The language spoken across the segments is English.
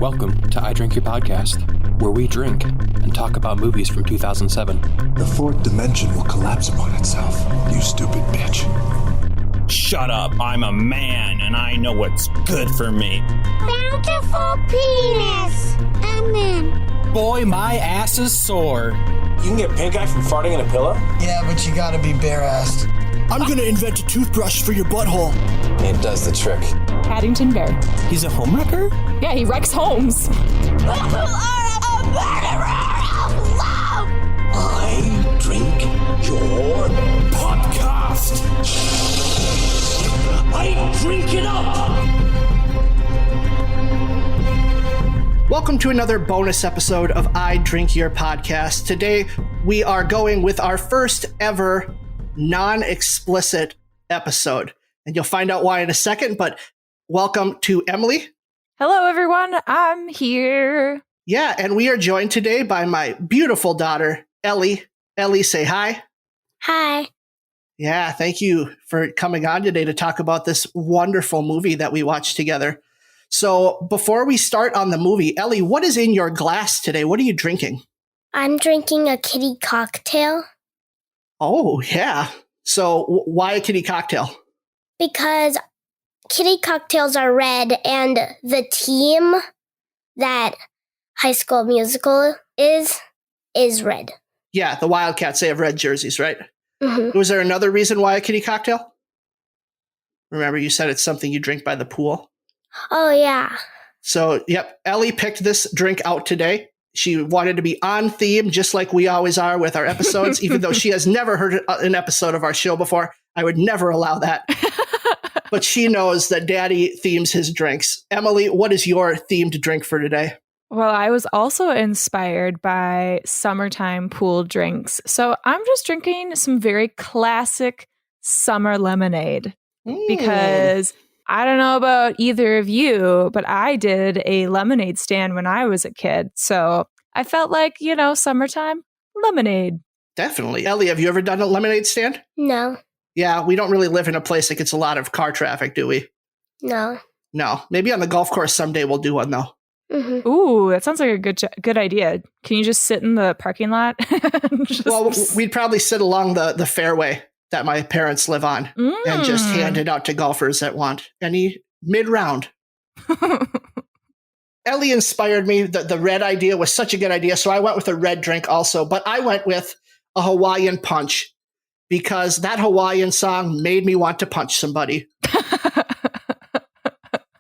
Welcome to I Drink Your Podcast, where we drink and talk about movies from 2007. The fourth dimension will collapse upon itself, you stupid bitch. Shut up, I'm a man and I know what's good for me. Bountiful penis. Amen. Boy, my ass is sore. You can get pink eye from farting in a pillow? Yeah, but you gotta be bare-assed. I'm gonna invent a toothbrush for your butthole. It does the trick. Paddington Bear. He's a homewrecker? Yeah, he wrecks homes. You are a murderer of love. I drink your podcast. I drink it up. Welcome to another bonus episode of I Drink Your Podcast. Today, we are going with our first ever non-explicit episode. And you'll find out why in a second, but welcome to Emily. Hello, everyone. I'm here. Yeah, and we are joined today by my beautiful daughter, Ellie. Ellie, say hi. Hi. Yeah, thank you for coming on today to talk about this wonderful movie that we watched together. So before we start on the movie, Ellie, what is in your glass today? What are you drinking? I'm drinking a kitty cocktail. Oh, yeah. So why a kitty cocktail? Because kitty cocktails are red and the team that High School Musical is red. Yeah, the Wildcats, they have red jerseys, right? Mm-hmm. Was there another reason why a kitty cocktail? Remember, you said it's something you drink by the pool. Oh, yeah. So, yep, Ellie picked this drink out today. She wanted to be on theme, just like we always are with our episodes, even though she has never heard an episode of our show before. I would never allow that. But she knows that Daddy themes his drinks. Emily, what is your themed drink for today? Well, I was also inspired by summertime pool drinks. So I'm just drinking some very classic summer lemonade because I don't know about either of you, but I did a lemonade stand when I was a kid. So I felt like, summertime lemonade. Definitely. Ellie, have you ever done a lemonade stand? No. Yeah, we don't really live in a place that gets a lot of car traffic, do we? No. No. Maybe on the golf course someday we'll do one, though. Mm-hmm. Ooh, that sounds like a good idea. Can you just sit in the parking lot? Well, we'd probably sit along the fairway that my parents live on and just hand it out to golfers that want any mid-round. Ellie inspired me. The red idea was such a good idea, so I went with a red drink also, but I went with a Hawaiian punch because that Hawaiian song made me want to punch somebody.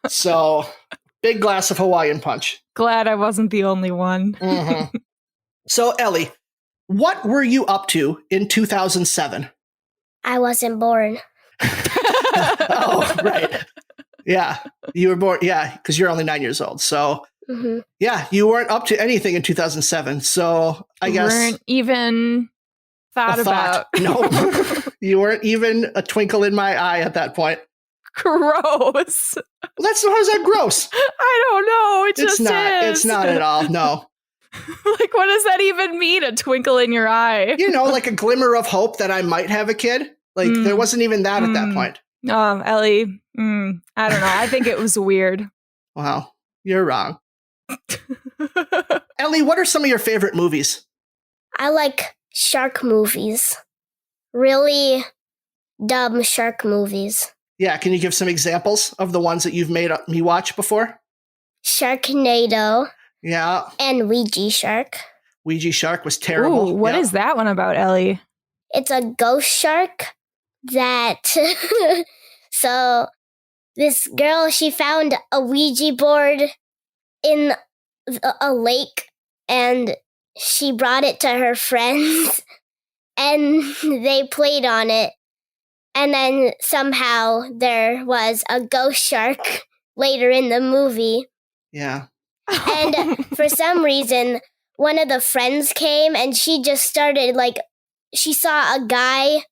So, big glass of Hawaiian punch. Glad I wasn't the only one. Mm-hmm. So, Ellie, what were you up to in 2007? I wasn't born. Oh, right. Yeah, you were born. Yeah, because you're only 9 years old. So, yeah, you weren't up to anything in 2007. So, I guess. Weren't even thought about. No, you weren't even a twinkle in my eye at that point. Gross. How's that gross? I don't know. It's not. It's not at all. No. Like, what does that even mean? A twinkle in your eye? Like a glimmer of hope that I might have a kid. Like there wasn't even that at that point. Ellie, I don't know. I think it was weird. Wow, you're wrong. Ellie, what are some of your favorite movies? I like shark movies. Really dumb shark movies. Yeah, can you give some examples of the ones that you've made me watch before? Sharknado. Yeah. And Ouija Shark. Ouija Shark was terrible. Ooh, what is that one about, Ellie? It's a ghost shark that... So, this girl, she found a Ouija board in a lake, and she brought it to her friends, and they played on it. And then somehow there was a ghost shark later in the movie. Yeah. And for some reason, one of the friends came and she just started, she saw a guy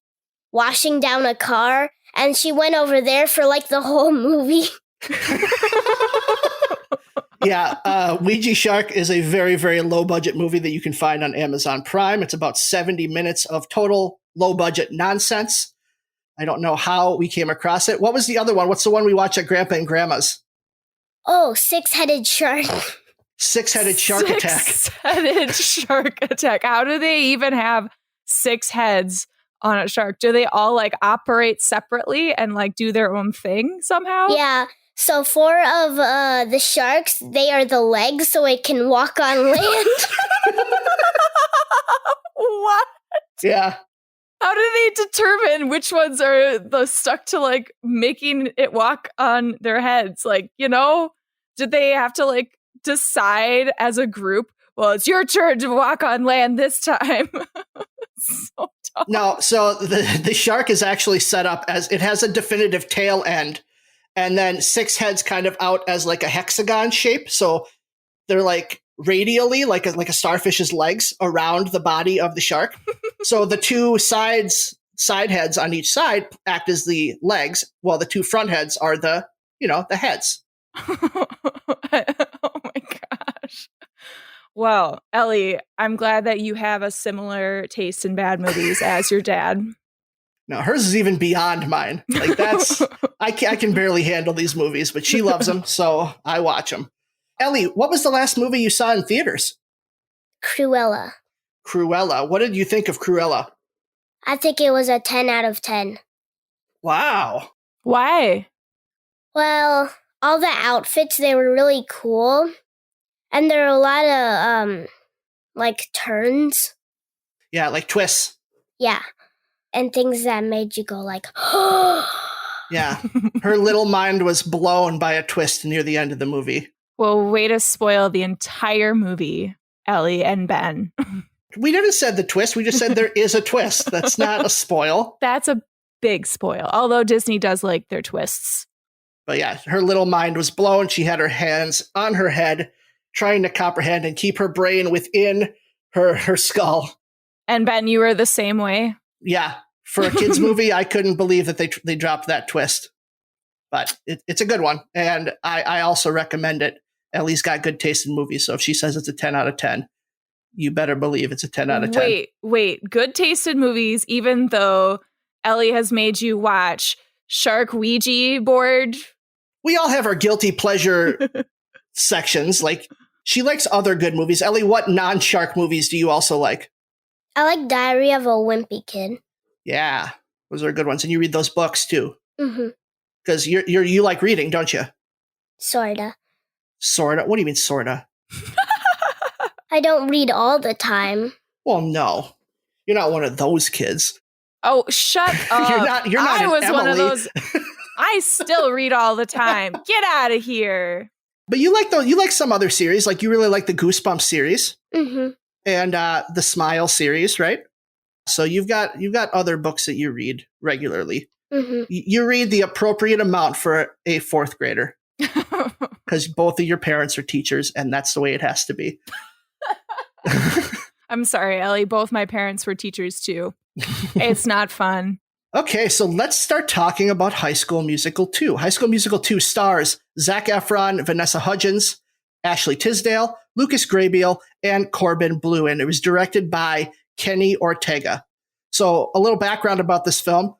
washing down a car and she went over there for, the whole movie. Yeah, Ouija Shark is a very, very low-budget movie that you can find on Amazon Prime. It's about 70 minutes of total low-budget nonsense. I don't know how we came across it. What was the other one? What's the one we watched at Grandpa and Grandma's? Oh, six-headed shark. Six-headed shark attack. Six-headed shark attack. How do they even have 6 heads on a shark? Do they all like operate separately and like do their own thing somehow? Yeah. So 4 of the sharks, they are the legs, so it can walk on land. What? Yeah. How do they determine which ones are the stuck to like making it walk on their heads? Like, you know, did they have to like decide as a group, well, it's your turn to walk on land this time? So dumb. No, so the shark is actually set up as it has a definitive tail end, and then 6 heads kind of out as like a hexagon shape. So they're like radially, like a starfish's legs around the body of the shark. So the 2 side heads on each side act as the legs, while the 2 front heads are the heads. Oh my gosh. Well, Ellie, I'm glad that you have a similar taste in bad movies as your dad. No, hers is even beyond mine. Like that's, I can barely handle these movies, but she loves them, so I watch them. Ellie, what was the last movie you saw in theaters? Cruella. Cruella. What did you think of Cruella? I think it was a 10 out of 10. Wow. Why? Well, all the outfits, they were really cool. And there are a lot of, like, turns. Yeah, like twists. Yeah. And things that made you go like, Yeah. Her little mind was blown by a twist near the end of the movie. Well, way to spoil the entire movie, Ellie and Ben. We didn't said the twist. We just said there is a twist. That's not a spoil. That's a big spoil. Although Disney does like their twists. But yeah, her little mind was blown. She had her hands on her head, trying to comprehend and keep her brain within her skull. And Ben, you were the same way? Yeah. For a kid's movie, I couldn't believe that they dropped that twist. But it's a good one. And I also recommend it. Ellie's got good taste in movies. So if she says it's a 10 out of 10, you better believe it's a 10 out of 10. Wait. Good taste in movies, even though Ellie has made you watch Shark Ouija board. We all have our guilty pleasure sections. Like, she likes other good movies. Ellie, what non-shark movies do you also like? I like Diary of a Wimpy Kid. Yeah, those are good ones. And you read those books too. Mm-hmm. Because you like reading, don't you? Sorta. Sorta? What do you mean, sorta? I don't read all the time. Well, no. You're not one of those kids. Oh, shut up. You're not I was Emily. one of those. I still read all the time. Get out of here. But you like some other series. Like, you really like the Goosebumps series. Mm-hmm. And the Smile series, right? So you've got other books that you read regularly. Mm-hmm. You read the appropriate amount for a 4th grader. Because both of your parents are teachers, and that's the way it has to be. I'm sorry, Ellie. Both my parents were teachers too. It's not fun. Okay, so let's start talking about High School Musical 2. High School Musical 2 stars Zac Efron, Vanessa Hudgens, Ashley Tisdale, Lucas Grabeel, and Corbin Bleu, and it was directed by Kenny Ortega. So a little background about this film.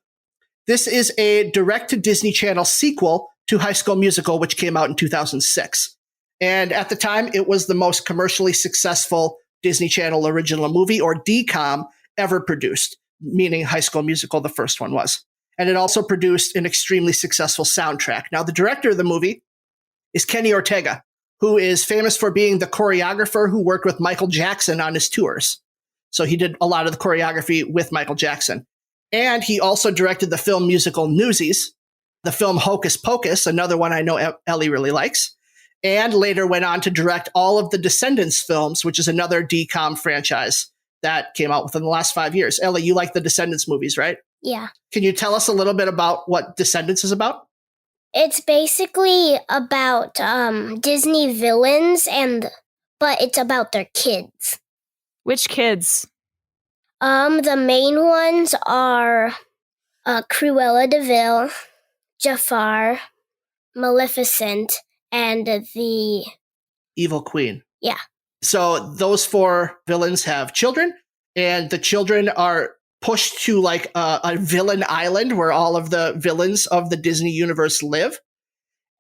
This is a direct-to-Disney Channel sequel to High School Musical, which came out in 2006. And at the time, it was the most commercially successful Disney Channel original movie, or DCOM, ever produced, meaning High School Musical, the first one was. And it also produced an extremely successful soundtrack. Now, the director of the movie is Kenny Ortega, who is famous for being the choreographer who worked with Michael Jackson on his tours. So he did a lot of the choreography with Michael Jackson. And he also directed the film musical Newsies, the film Hocus Pocus, another one I know Ellie really likes, and later went on to direct all of the Descendants films, which is another DCOM franchise that came out within the last 5 years. Ellie, you like the Descendants movies, right? Yeah. Can you tell us a little bit about what Descendants is about? It's basically about Disney villains, but it's about their kids. Which kids? The main ones are Cruella de Vil, Jafar, Maleficent, and the Evil Queen. Yeah. So those 4 villains have children, and the children are pushed to like a villain island where all of the villains of the Disney universe live.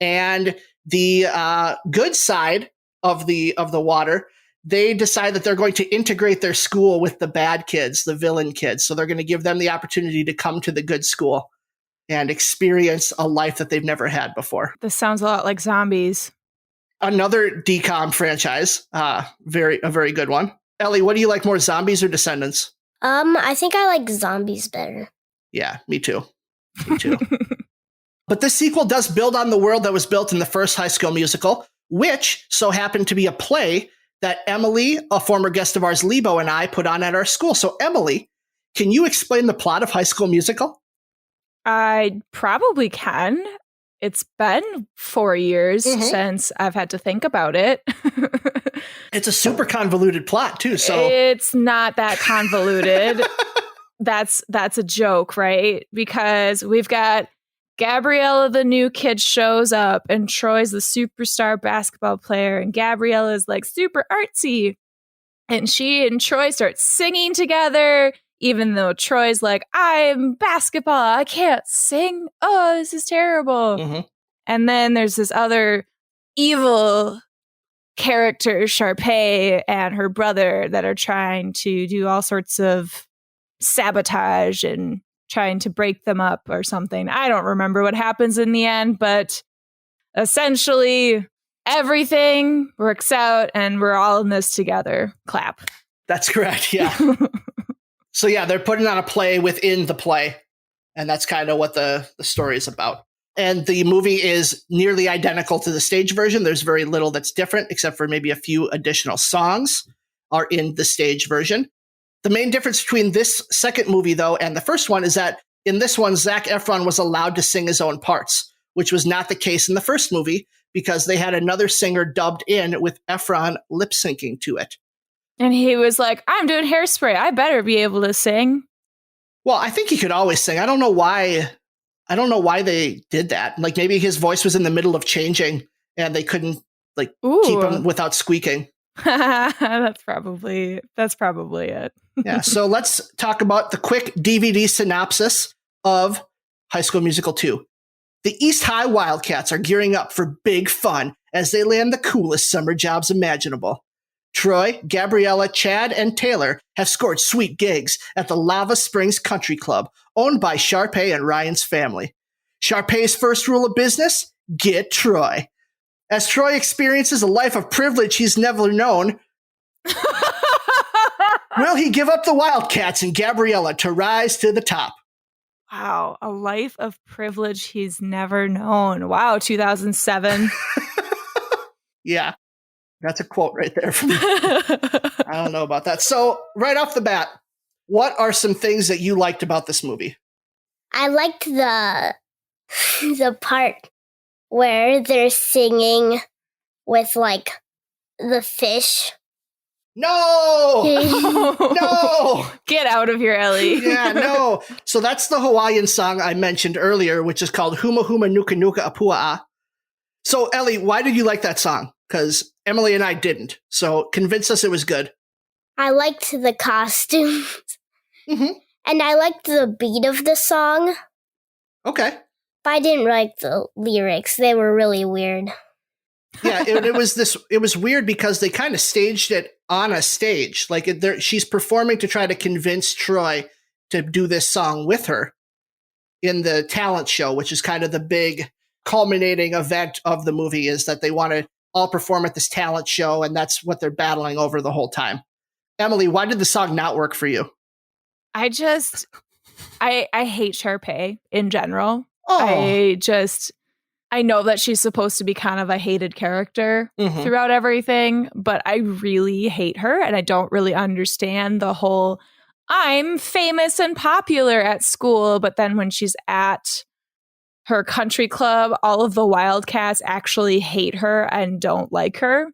And The good side of the water, they decide that they're going to integrate their school with the bad kids, the villain kids. So they're going to give them the opportunity to come to the good school and experience a life that they've never had before. This sounds a lot like Zombies. Another DCOM franchise, a very good one. Ellie, what do you like more, Zombies or Descendants? I think I like Zombies better. Yeah, me too. But this sequel does build on the world that was built in the first High School Musical, which so happened to be a play that Emily, a former guest of ours, Lebo, and I put on at our school. So, Emily, can you explain the plot of High School Musical? I probably can. It's been 4 years since I've had to think about it. It's a super convoluted plot, too. So it's not that convoluted. That's a joke, right? Because we've got Gabriella, the new kid, shows up, and Troy's the superstar basketball player, and Gabriella's like super artsy. And she and Troy start singing together, even though Troy's like, I'm basketball, I can't sing. Oh, this is terrible. And then there's this other evil character, Sharpay, and her brother that are trying to do all sorts of sabotage and trying to break them up or something. I don't remember what happens in the end, but essentially everything works out and we're all in this together. Clap. That's correct, yeah. So yeah, they're putting on a play within the play, and that's kind of what the story is about. And the movie is nearly identical to the stage version. There's very little that's different, except for maybe a few additional songs are in the stage version. The main difference between this second movie, though, and the first one is that in this one, Zac Efron was allowed to sing his own parts, which was not the case in the first movie because they had another singer dubbed in with Efron lip syncing to it. And he was like, I'm doing Hairspray. I better be able to sing. Well, I think he could always sing. I don't know why they did that. Like maybe his voice was in the middle of changing and they couldn't keep him without squeaking. That's probably it. Yeah, so let's talk about the quick DVD synopsis of High School Musical 2. The East High Wildcats are gearing up for big fun as they land the coolest summer jobs imaginable. Troy, Gabriella, Chad, and Taylor have scored sweet gigs at the Lava Springs Country Club, owned by Sharpay and Ryan's family. Sharpay's first rule of business? Get Troy. As Troy experiences a life of privilege he's never known, will he give up the Wildcats and Gabriella to rise to the top? Wow, a life of privilege he's never known. Wow, 2007. Yeah, that's a quote right there from me. I don't know about that. So, right off the bat, what are some things that you liked about this movie? I liked the part where they're singing with like the fish. No! No! Get out of here, Ellie. Yeah, no. So that's the Hawaiian song I mentioned earlier, which is called Huma Huma Nuka Nuka Apua'a. So, Ellie, why did you like that song? Because Emily and I didn't. So convince us it was good. I liked the costumes. Mm-hmm. And I liked the beat of the song. Okay. But I didn't like the lyrics. They were really weird. Yeah, it was weird because they kind of staged it on a stage. Like she's performing to try to convince Troy to do this song with her in the talent show, which is kind of the big culminating event of the movie, is that they want to all perform at this talent show, and that's what they're battling over the whole time. Emily, why did the song not work for you? I hate Sharpay in general. Oh. I know that she's supposed to be kind of a hated character throughout everything, but I really hate her, and I don't really understand the whole I'm famous and popular at school, but then when she's at her country club, all of the Wildcats actually hate her and don't like her.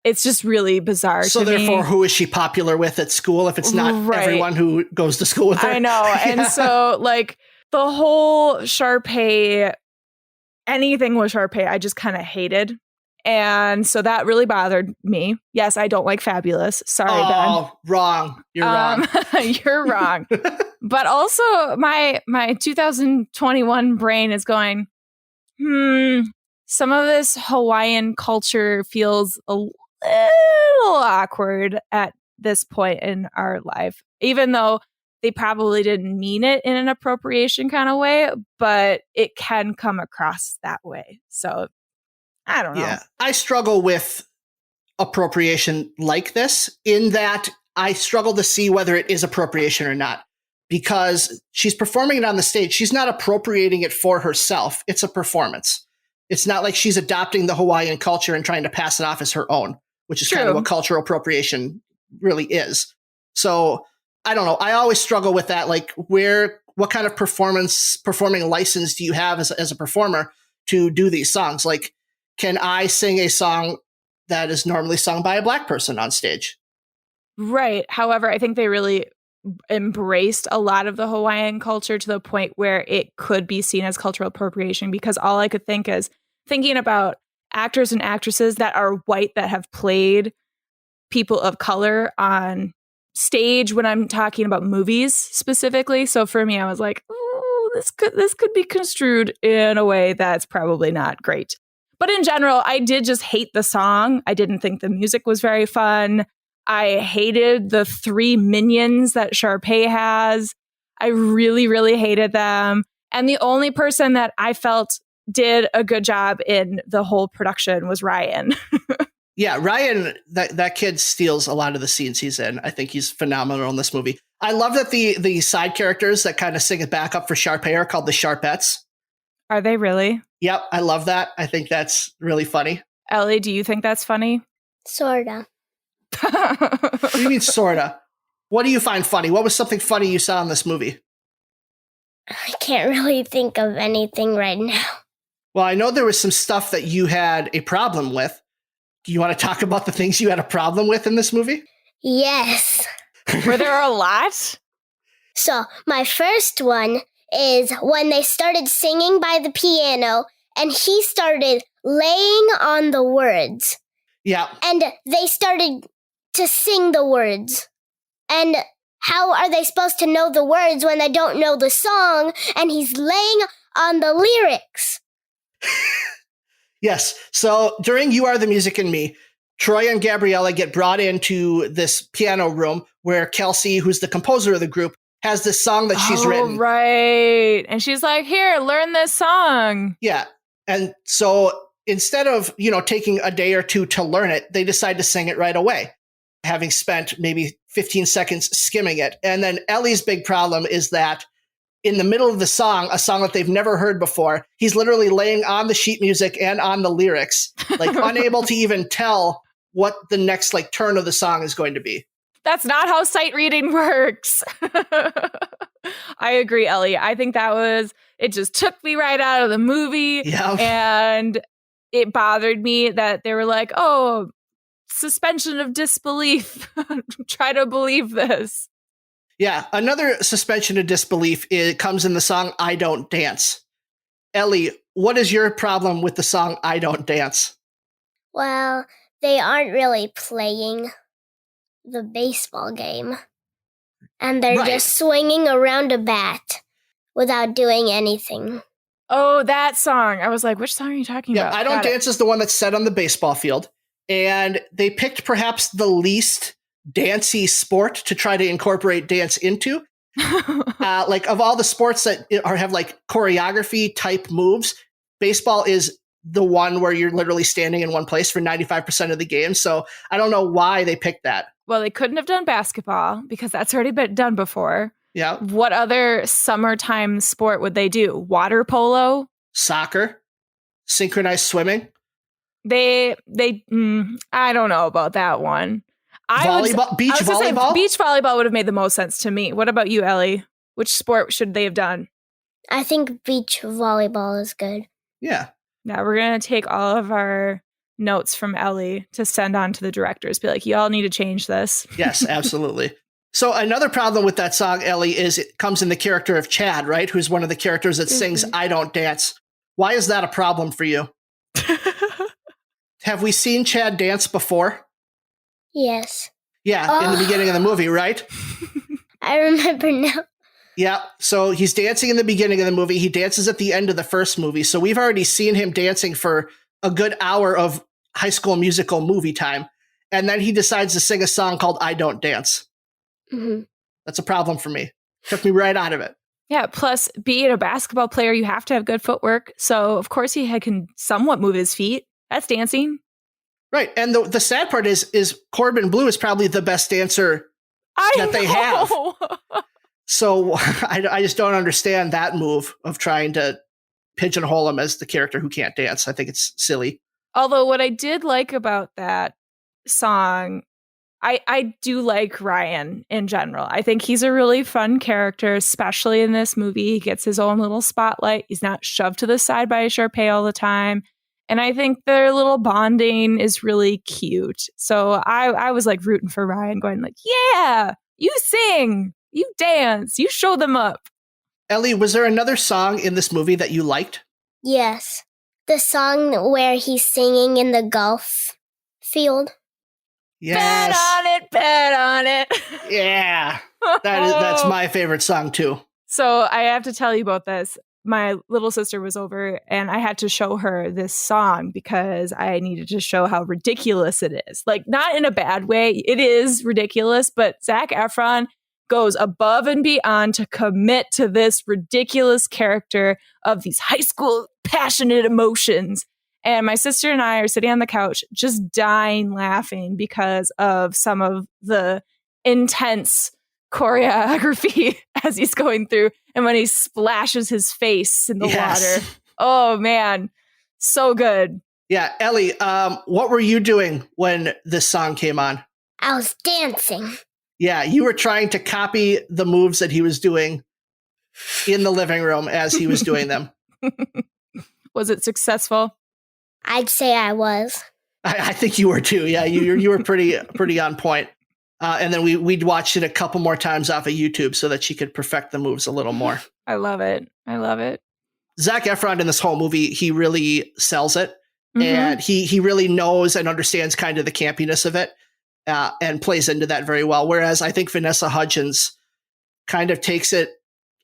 It's just really bizarre so to me. Therefore, who is she popular with at school if it's not everyone who goes to school with her? I know. Yeah. And so, like, the whole Sharpay, anything with Sharpay, I just kind of hated. And so that really bothered me. Yes, I don't like Fabulous. Sorry, Ben. Oh, wrong. You're wrong. You're wrong. But also, my 2021 brain is going, some of this Hawaiian culture feels a little awkward at this point in our life, even though they probably didn't mean it in an appropriation kind of way, but it can come across that way. So I don't know. Yeah, I struggle with appropriation like this in that I struggle to see whether it is appropriation or not, because she's performing it on the stage. She's not appropriating it for herself. It's a performance. It's not like she's adopting the Hawaiian culture and trying to pass it off as her own, which is kind of what cultural appropriation really is. So I don't know. I always struggle with that. Like, what kind of performing license do you have as a performer to do these songs? Like, can I sing a song that is normally sung by a Black person on stage? Right. However, I think they really embraced a lot of the Hawaiian culture to the point where it could be seen as cultural appropriation, because all I could think is thinking about actors and actresses that are white that have played people of color on stage when I'm talking about movies specifically. So for me, I was like, oh, this could be construed in a way that's probably not great. But in general, I did just hate the song. I didn't think the music was very fun. I hated the 3 minions that Sharpay has. I really, really hated them. And the only person that I felt did a good job in the whole production was Ryan. Yeah, Ryan, that kid steals a lot of the scenes he's in. I think he's phenomenal in this movie. I love that the side characters that kind of sing it back up for Sharpay are called the Sharpettes. Are they really? Yep, I love that. I think that's really funny. Ellie, do you think that's funny? Sorta. What do you mean, sorta? What do you find funny? What was something funny you saw in this movie? I can't really think of anything right now. Well, I know there was some stuff that you had a problem with. Do you want to talk about the things you had a problem with in this movie? Yes. Were there a lot? So, my first one is when they started singing by the piano and he started laying on the words. Yeah. And they started to sing the words. And how are they supposed to know the words when they don't know the song and he's laying on the lyrics? Yes. So during You Are the Music and Me, Troy and Gabriella get brought into this piano room where Kelsey, who's the composer of the group, has this song that she's written. Right. And she's like, here, learn this song. Yeah. And so instead of, taking a day or two to learn it, they decide to sing it right away, having spent maybe 15 seconds skimming it. And then Ellie's big problem is that in the middle of the song, a song that they've never heard before, he's literally laying on the sheet music and on the lyrics, like unable to even tell what the next turn of the song is going to be. That's not how sight reading works. I agree, Ellie. I think it just took me right out of the movie. Yeah. And it bothered me that they were like, oh, suspension of disbelief. Try to believe this. Yeah, another suspension of disbelief comes in the song I Don't Dance. Ellie, what is your problem with the song I Don't Dance? Well, they aren't really playing the baseball game. And they're just swinging around a bat without doing anything. Oh, that song. I was like, which song are you talking about? I Don't Dance is the one that's set on the baseball field. And they picked perhaps the least dancey sport to try to incorporate dance into. Of all the sports that have choreography type moves, baseball is the one where you're literally standing in one place for 95% of the game. So I don't know why they picked that. Well, they couldn't have done basketball because that's already been done before. Yeah. What other summertime sport would they do? Water polo? Soccer? Synchronized swimming? I don't know about that one. Beach volleyball? Beach volleyball would have made the most sense to me. What about you, Ellie? Which sport should they have done? I think beach volleyball is good. Yeah. Now we're going to take all of our notes from Ellie to send on to the directors. Be like, y'all need to change this. Yes, absolutely. So another problem with that song, Ellie, is it comes in the character of Chad, right? Who's one of the characters that sings I Don't Dance. Why is that a problem for you? Have we seen Chad dance before? Yes. Yeah, in the beginning of the movie, right? I remember now. Yeah, so he's dancing in the beginning of the movie. He dances at the end of the first movie. So we've already seen him dancing for a good hour of High School Musical movie time. And then he decides to sing a song called I Don't Dance. Mm-hmm. That's a problem for me. Took me right out of it. Yeah, plus being a basketball player, you have to have good footwork. So, of course, can somewhat move his feet. That's dancing. Right. And the sad part is Corbin Bleu is probably the best dancer they have. So I just don't understand that move of trying to pigeonhole him as the character who can't dance. I think it's silly. Although what I did like about that song, I do like Ryan in general. I think he's a really fun character, especially in this movie. He gets his own little spotlight. He's not shoved to the side by Sharpay all the time. And I think their little bonding is really cute. So I was like rooting for Ryan, going like, yeah, you sing, you dance, you show them up. Ellie, was there another song in this movie that you liked? Yes. The song where he's singing in the golf field. Yes. Bet on it. Yeah. That's my favorite song too. So I have to tell you about this. My little sister was over and I had to show her this song because I needed to show how ridiculous it is. Like, not in a bad way. It is ridiculous, but Zac Efron goes above and beyond to commit to this ridiculous character of these high school passionate emotions. And my sister and I are sitting on the couch just dying laughing because of some of the intense choreography as he's going through and when he splashes his face in the water. Oh, man. So good. Yeah. Ellie, what were you doing when this song came on? I was dancing. Yeah, you were trying to copy the moves that he was doing in the living room as he was doing them. Was it successful? I'd say I was. I think you were too. Yeah, you were pretty on point. And then we'd watched it a couple more times off of YouTube so that she could perfect the moves a little more. I love it. Zac Efron in this whole movie, he really sells it. Mm-hmm. And he really knows and understands kind of the campiness of it and plays into that very well. Whereas I think Vanessa Hudgens kind of takes it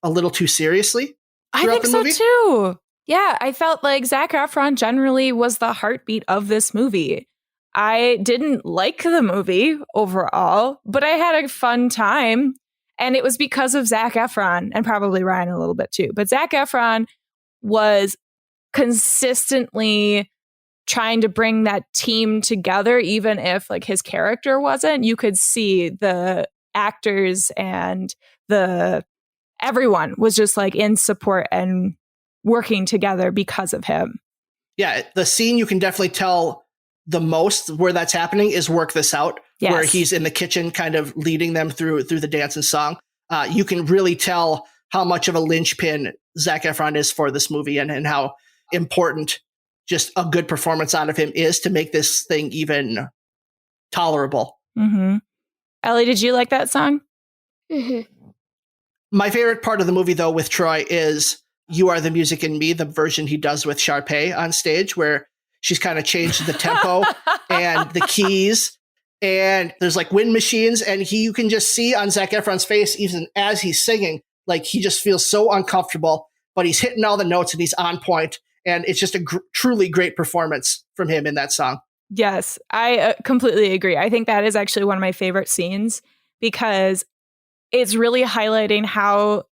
a little too seriously. I think so too. Yeah, I felt like Zac Efron generally was the heartbeat of this movie. I didn't like the movie overall, but I had a fun time. And it was because of Zac Efron and probably Ryan a little bit too. But Zac Efron was consistently trying to bring that team together, even if like his character wasn't. You could see the actors and everyone was just like in support and working together because of him. Yeah, the scene you can definitely tell the most where that's happening is Work This Out, where he's in the kitchen kind of leading them through the dance and song. You can really tell how much of a linchpin Zac Efron is for this movie and how important just a good performance out of him is to make this thing even tolerable. Mm-hmm. Ellie, did you like that song? Mm-hmm. My favorite part of the movie, though, with Troy is You Are the Music in Me, the version he does with Sharpay on stage, where she's kind of changed the tempo and the keys. And there's like wind machines. And you can just see on Zac Efron's face, even as he's singing, like he just feels so uncomfortable, but he's hitting all the notes and he's on point. And it's just a truly great performance from him in that song. Yes, I completely agree. I think that is actually one of my favorite scenes because it's really highlighting how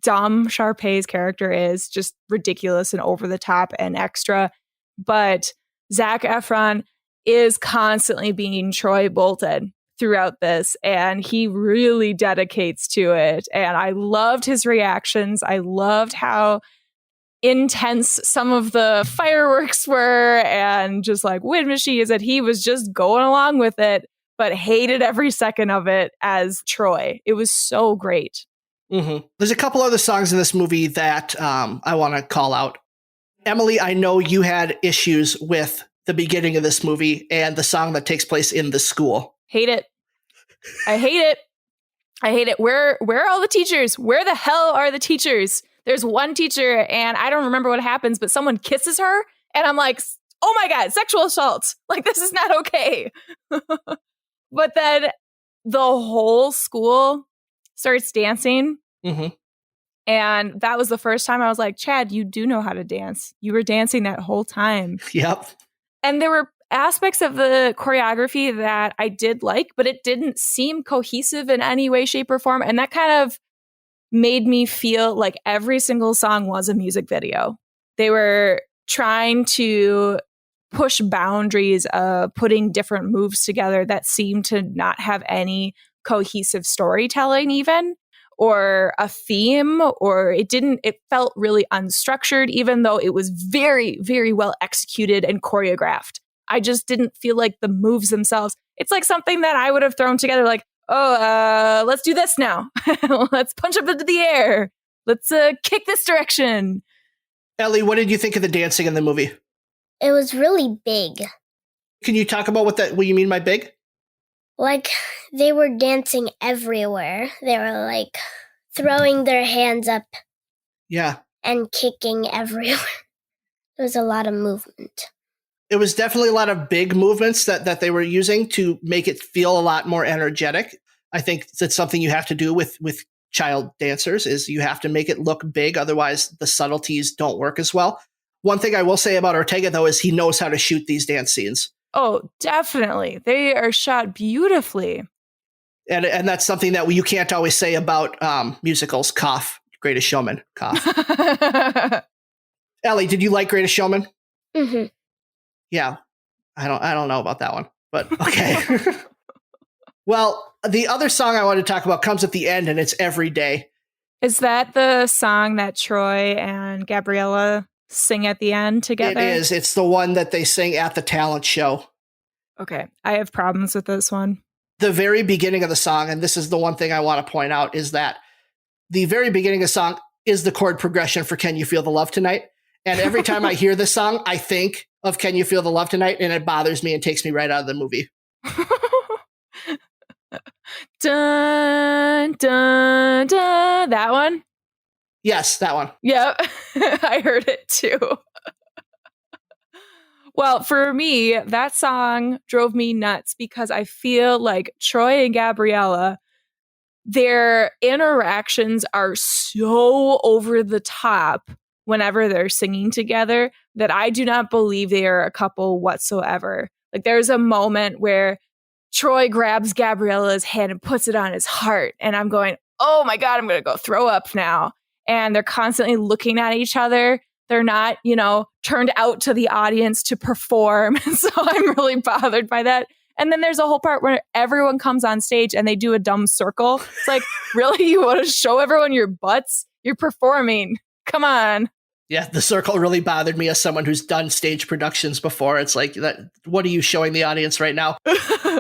dumb Sharpay's character is, just ridiculous and over the top and extra. But Zac Efron is constantly being Troy Bolton throughout this, and he really dedicates to it. And I loved his reactions. I loved how intense some of the fireworks were and just like wind machines, that he was just going along with it, but hated every second of it as Troy. It was so great. Mm-hmm. There's a couple other songs in this movie that I want to call out. Emily, I know you had issues with the beginning of this movie and the song that takes place in the school. Hate it. I hate it. I hate it. Where are all the teachers? Where the hell are the teachers? There's one teacher and I don't remember what happens, but someone kisses her and I'm like, oh my God, sexual assault. Like, this is not okay. But then the whole school starts dancing. Mm-hmm. And that was the first time I was like, Chad, you do know how to dance. You were dancing that whole time. Yep. And there were aspects of the choreography that I did like, but it didn't seem cohesive in any way, shape, or form. And that kind of made me feel like every single song was a music video. They were trying to push boundaries of putting different moves together that seemed to not have any cohesive storytelling even, or a theme, or it felt really unstructured, even though it was very, very well executed and choreographed. I just didn't feel like the moves themselves. It's like something that I would have thrown together like, let's do this now. Let's punch up into the air. Let's kick this direction. Ellie, what did you think of the dancing in the movie? It was really big. Can you talk about what you mean by big? Like, they were dancing everywhere. They were, like, throwing their hands up. Yeah. And kicking everywhere. There was a lot of movement. It was definitely a lot of big movements that they were using to make it feel a lot more energetic. I think that's something you have to do with child dancers, is you have to make it look big. Otherwise, the subtleties don't work as well. One thing I will say about Ortega, though, is he knows how to shoot these dance scenes. Oh, definitely. They are shot beautifully. And that's something that you can't always say about musicals. Cough. Greatest Showman. Cough. Ellie, did you like Greatest Showman? Mm-hmm. Yeah. I don't know about that one, but okay. Well, the other song I want to talk about comes at the end, and it's Every Day. Is that the song that Troy and Gabriella sing at the end together? It is. It's the one that they sing at the talent show. Okay. I have problems with this one. The very beginning of the song, and this is the one thing I want to point out, is that the very beginning of the song is the chord progression for Can You Feel the Love Tonight? And every time I hear this song, I think of Can You Feel the Love Tonight? And it bothers me and takes me right out of the movie. Dun, dun, dun. That one? Yes, that one. Yep. I heard it too. Well, for me, that song drove me nuts because I feel like Troy and Gabriella, their interactions are so over the top whenever they're singing together that I do not believe they are a couple whatsoever. Like, there's a moment where Troy grabs Gabriella's hand and puts it on his heart. And I'm going, oh my God, I'm going to go throw up now. And they're constantly looking at each other. They're not, turned out to the audience to perform. So I'm really bothered by that. And then there's a whole part where everyone comes on stage and they do a dumb circle. It's like, really? You want to show everyone your butts? You're performing. Come on. Yeah, the circle really bothered me as someone who's done stage productions before. It's like, what are you showing the audience right now?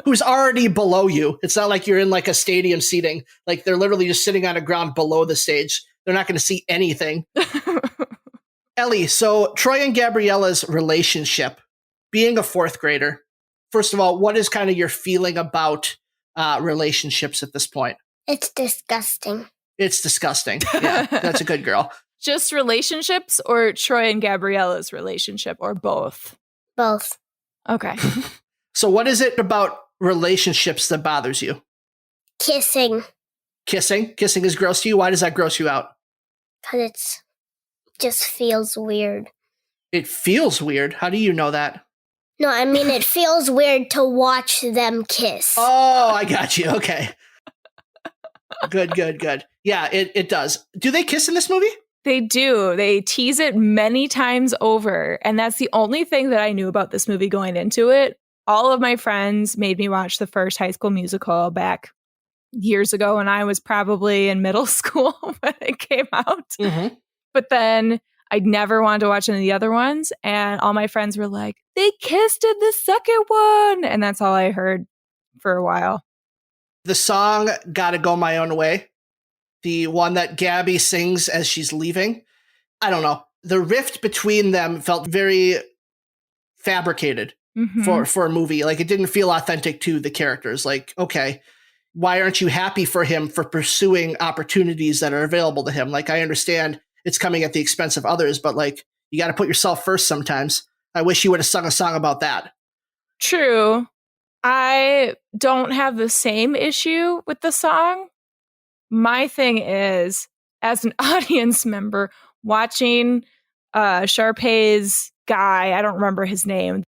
Who's already below you? It's not like you're in like a stadium seating. Like, they're literally just sitting on the ground below the stage. They're not going to see anything. Ellie, so Troy and Gabriella's relationship, being a fourth grader, first of all, what is kind of your feeling about relationships at this point? It's disgusting. It's disgusting. Yeah, that's a good girl. Just relationships or Troy and Gabriella's relationship, or both? Both. Okay. So what is it about relationships that bothers you? Kissing. Kissing? Kissing is gross to you? Why does that gross you out? Because it just feels weird. It feels weird? How do you know that? No, I mean, it feels weird to watch them kiss. Oh, I got you. Okay. Good. Yeah, it does. Do they kiss in this movie? They do. They tease it many times over. And that's the only thing that I knew about this movie going into it. All of my friends made me watch the first High School Musical back years ago when I was probably in middle school when it came out. Mm-hmm. But then I never wanted to watch any of the other ones. And all my friends were like, they kissed in the second one. And that's all I heard for a while. The song Gotta Go My Own Way, the one that Gabby sings as she's leaving, I don't know. The rift between them felt very fabricated for a movie. Like, it didn't feel authentic to the characters. Like, okay, why aren't you happy for him for pursuing opportunities that are available to him? Like, I understand it's coming at the expense of others, but like, you got to put yourself first sometimes. I wish you would have sung a song about that. True. I don't have the same issue with the song. My thing is, as an audience member watching Sharpay's guy, I don't remember his name,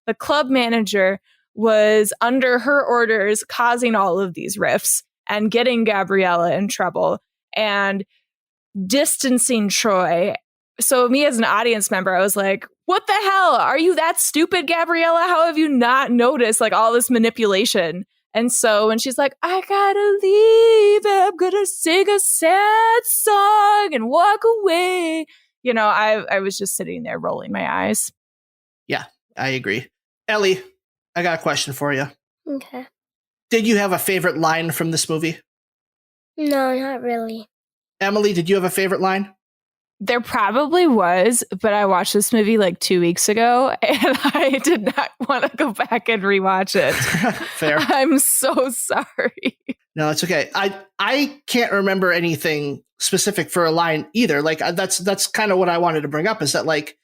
the club manager was under her orders causing all of these rifts and getting Gabriella in trouble and distancing Troy. So me as an audience member, I was like, what the hell? Are you that stupid, Gabriella? How have you not noticed like all this manipulation? And so when she's like, I gotta leave, I'm gonna sing a sad song and walk away. You know, I was just sitting there rolling my eyes. Yeah, I agree. Ellie, I got a question for you. Okay. Did you have a favorite line from this movie? No, not really. Emily, did you have a favorite line? There probably was, but I watched this movie like 2 weeks ago and I did not want to go back and rewatch it. Fair. I'm so sorry. No, it's okay. I can't remember anything specific for a line either. Like that's kind of what I wanted to bring up is that like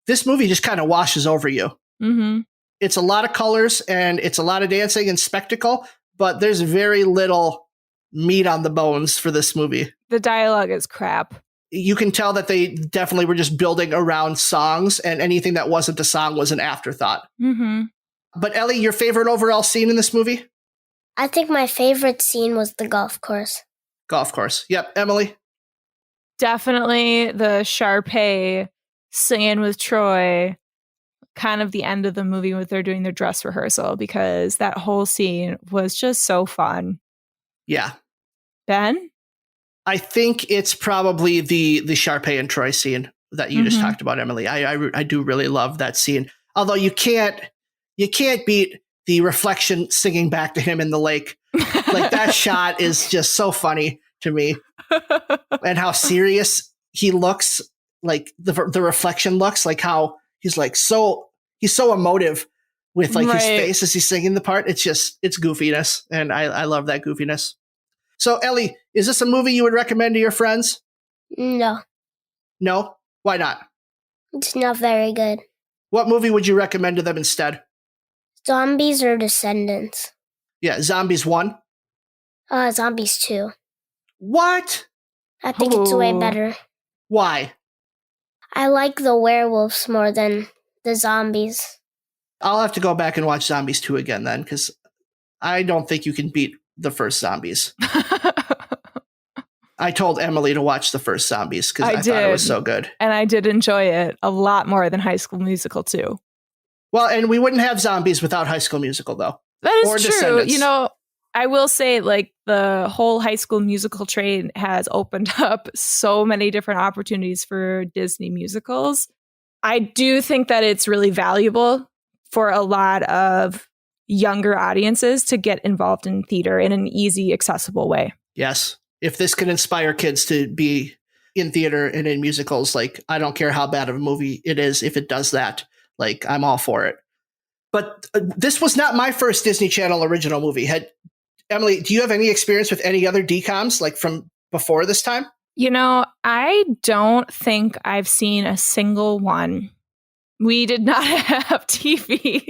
this movie just kind of washes over you. Mm-hmm. It's a lot of colors and it's a lot of dancing and spectacle, but there's very little meat on the bones for this movie. The dialogue is crap. You can tell that they definitely were just building around songs, and anything that wasn't a song was an afterthought. Mm-hmm. But Ellie, your favorite overall scene in this movie? I think my favorite scene was the golf course. Golf course. Yep. Emily? Definitely the Sharpay singing with Troy, kind of the end of the movie when they're doing their dress rehearsal, because that whole scene was just so fun. Yeah. Ben? I think it's probably the Sharpay and Troy scene that you just talked about, Emily. I do really love that scene. Although you can't beat the reflection singing back to him in the lake. Like that shot is just so funny to me. And how serious he looks, like the reflection looks, like how he's so emotive with like his face as he's singing the part. It's goofiness. And I love that goofiness. So, Ellie, is this a movie you would recommend to your friends? No. No? Why not? It's not very good. What movie would you recommend to them instead? Zombies or Descendants? Yeah, Zombies 1. Zombies 2. What? I think it's way better. Why? I like the werewolves more than the zombies. I'll have to go back and watch Zombies 2 again then, because I don't think you can beat the first Zombies. I told Emily to watch the first Zombies because I thought it was so good. And I did enjoy it a lot more than High School Musical too. Well, and we wouldn't have Zombies without High School Musical, though. That is true. Descendants. You know, I will say, like, the whole High School Musical train has opened up so many different opportunities for Disney musicals. I do think that it's really valuable for a lot of younger audiences to get involved in theater in an easy, accessible way. Yes. If this can inspire kids to be in theater and in musicals, like, I don't care how bad of a movie it is, if it does that, like, I'm all for it. But this was not my first Disney Channel original movie. Emily, do you have any experience with any other DCOMs, like from before this time? You know, I don't think I've seen a single one. We did not have TV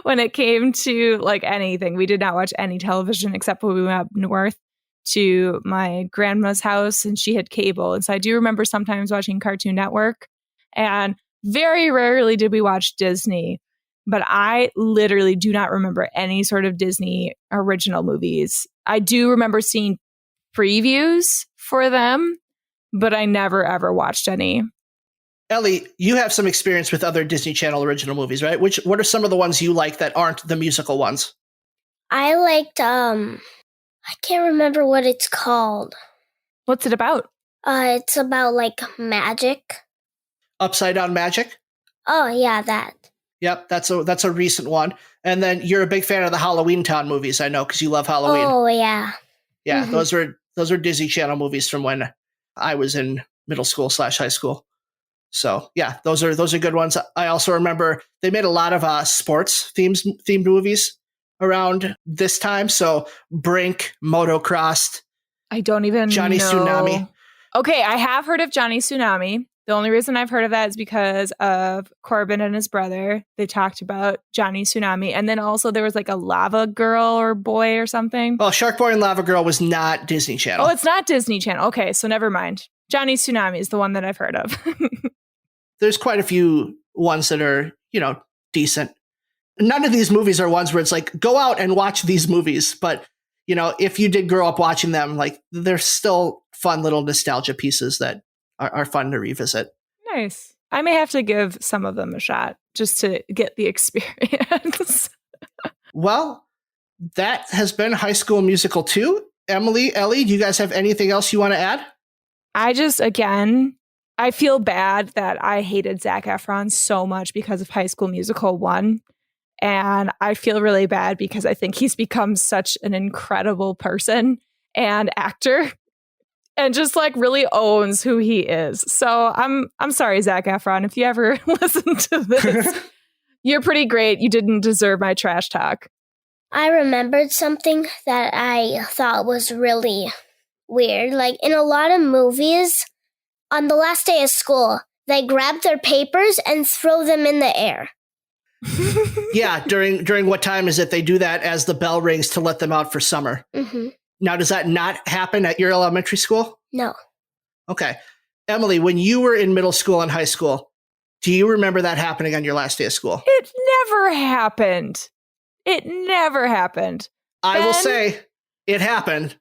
when it came to like anything. We did not watch any television except when we went up north to my grandma's house and she had cable. And so I do remember sometimes watching Cartoon Network, and very rarely did we watch Disney. But I literally do not remember any sort of Disney original movies. I do remember seeing previews for them, but I never ever watched any. Ellie, you have some experience with other Disney Channel original movies, right? What are some of the ones you like that aren't the musical ones? I liked, I can't remember what it's called. What's it about? It's about like magic. Upside Down Magic? Oh, yeah, that. Yep, that's a recent one. And then you're a big fan of the Halloween Town movies, I know, because you love Halloween. Oh, yeah. Yeah, those are Disney Channel movies from when I was in middle school / high school. So yeah, those are good ones. I also remember they made a lot of sports themed movies around this time. So Brink, Motocrossed. I don't even Johnny know. Tsunami. Okay, I have heard of Johnny Tsunami. The only reason I've heard of that is because of Corbin and his brother. They talked about Johnny Tsunami. And then also there was like a lava girl or boy or something. Well, Shark Boy and Lava Girl was not Disney Channel. Oh, it's not Disney Channel. Okay, so never mind. Johnny Tsunami is the one that I've heard of. There's quite a few ones that are, decent. None of these movies are ones where it's like, go out and watch these movies. But, if you did grow up watching them, like, they're still fun little nostalgia pieces that are fun to revisit. Nice. I may have to give some of them a shot just to get the experience. Well, that has been High School Musical 2. Emily, Ellie, do you guys have anything else you want to add? I feel bad that I hated Zac Efron so much because of High School Musical 1. And I feel really bad because I think he's become such an incredible person and actor and just like really owns who he is. So I'm sorry, Zac Efron, if you ever listen to this, you're pretty great. You didn't deserve my trash talk. I remembered something that I thought was really weird. Like in a lot of movies, on the last day of school, they grab their papers and throw them in the air. Yeah, during what time is it they do that as the bell rings to let them out for summer? Mm-hmm. Now, does that not happen at your elementary school? No. Okay. Emily, when you were in middle school and high school, do you remember that happening on your last day of school? It never happened. I will say it happened.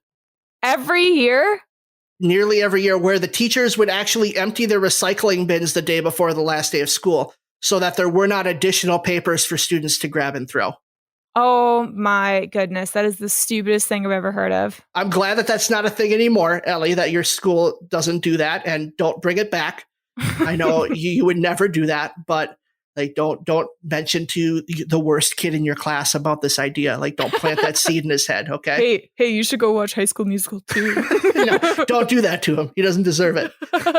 Every year? Nearly every year, where the teachers would actually empty their recycling bins the day before the last day of school so that there were not additional papers for students to grab and throw. Oh my goodness. That is the stupidest thing I've ever heard of. I'm glad that that's not a thing anymore, Ellie, that your school doesn't do that, and don't bring it back. I know you would never do that, but like don't mention to the worst kid in your class about this idea. Like, don't plant that seed in his head, okay? Hey, you should go watch High School Musical 2. No, don't do that to him. He doesn't deserve it,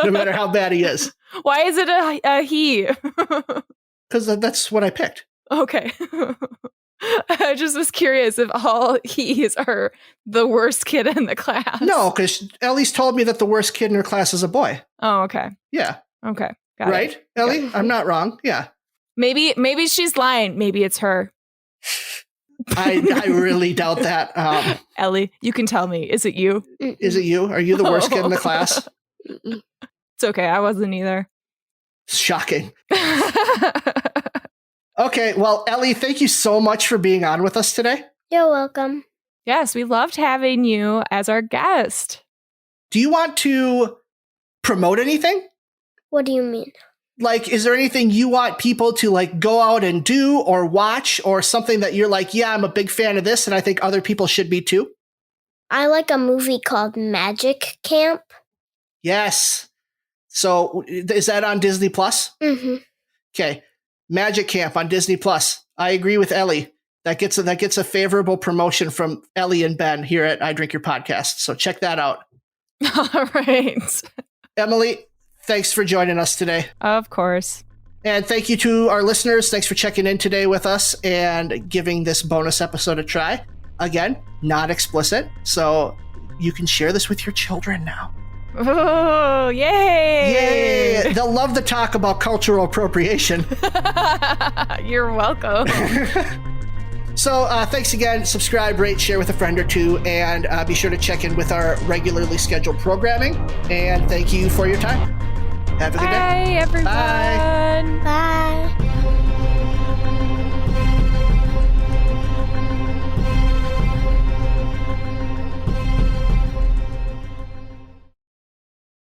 no matter how bad he is. Why is it a he? Because that's what I picked. Okay. I just was curious if all he's are the worst kid in the class. No, because Ellie's told me that the worst kid in her class is a boy. Oh, okay. Yeah. Okay. Got right, it. Ellie? Yeah. I'm not wrong. Yeah. Maybe she's lying. Maybe it's her. I really doubt that. Ellie, you can tell me. Is it you? Is it you? Are you the worst kid in the class? It's okay. I wasn't either. Shocking. Okay, well, Ellie, thank you so much for being on with us today. You're welcome. Yes, we loved having you as our guest. Do you want to promote anything? What do you mean? Like, is there anything you want people to like go out and do or watch, or something that you're like, yeah, I'm a big fan of this and I think other people should be too? I like a movie called Magic Camp. Yes. So is that on Disney Plus? Mm-hmm. Okay. Magic Camp on Disney Plus. I agree with Ellie. That gets a favorable promotion from Ellie and Ben here at I Drink Your Podcast. So check that out. All right. Emily, thanks for joining us today. Of course. And thank you to our listeners. Thanks for checking in today with us and giving this bonus episode a try. Again, not explicit. So you can share this with your children now. Oh, yay! Yay! They'll love to talk about cultural appropriation. You're welcome. So thanks again. Subscribe, rate, share with a friend or two, and be sure to check in with our regularly scheduled programming. And thank you for your time. Have a good day. Bye, everyone. Bye. Bye.